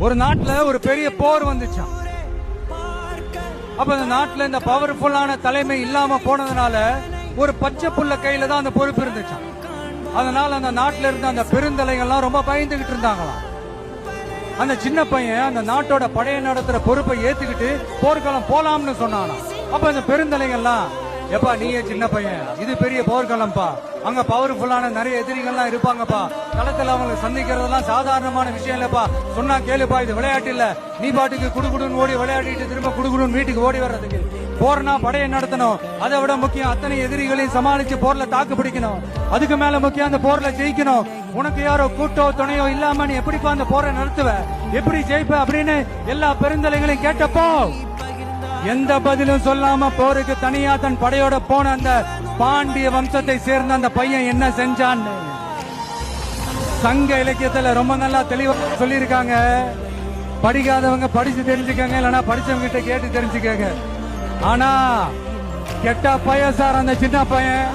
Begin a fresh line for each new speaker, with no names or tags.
ஒரு நாட்டுல ஒரு பெரிய போர் வந்துச்சான். அப்ப அந்த நாட்டுல இந்த பவர்ஃபுல்லான தலைமை இல்லாம போனதுனால ஒரு பச்சை புள்ள கையில தான் அந்த பொறுப்பு இருந்துச்சான். அதனால அந்த நாட்டுல இருந்த அந்த பெருந்தலைகள்லாம் ரொம்ப பயந்துகிட்டு இருந்தாங்களாம். அந்த சின்ன பையன் அந்த நாட்டோட படையை நடத்துற பொறுப்பை ஏத்துக்கிட்டு போர்க்களம் போலாம்னு சொன்னானா. அப்ப அந்த பெருந்தலைகள்லாம், எப்பா நீயே சின்ன பையன், இது பெரிய போர்க்களம்பா, அங்க பவர்ஃபுல்லான நிறைய எதிரிகள்லாம் இருப்பாங்கப்பா, களத்துல அவங்களை சந்திக்கிறதெல்லாம் சாதாரணமான விஷயம் இல்லப்பா, சொன்னா கேளுப்பா, இது விளையாட்டு இல்ல, நீ பாட்டுக்கு குடுகுடுன்னு ஓடி விளையாடிட்டு திரும்ப குடுகுடுன்னு வீட்டுக்கு ஓடி வர்றதுக்கு. போர்னா படையை நடத்தணும், அதை விட முக்கியம் அத்தனை எதிரிகளையும் சமாளிச்சு போர்ல தாக்கு பிடிக்கணும், அதுக்கு மேல முக்கியம் அந்த போர்ல ஜெயிக்கணும். உனக்கு யாரோ கூட்டோ துணையோ இல்லாம நீ எப்படிப்பா அந்த போரை நடத்துவ, எப்படி ஜெயிப்ப அப்படின்னு எல்லா பெருந்தலைகளையும் கேட்டப்போ எந்த பதிலும் சொல்லாம போருக்கு தனியா தன் படையோட போன அந்த பாண்டிய வம்சத்தை சேர்ந்த அந்த பையன் என்ன செஞ்சான்னு சங்க இலக்கியத்துல ரொம்ப நல்லா தெளிவா சொல்லியிருக்காங்க. படிக்காதவங்க படிச்சு தெரிஞ்சுக்கங்க, இல்லைன்னா படிச்சவங்க கிட்ட கேட்டு தெரிஞ்சுக்கங்க. ஆனா கெட்ட பையன் சார் அந்த சின்ன பையன்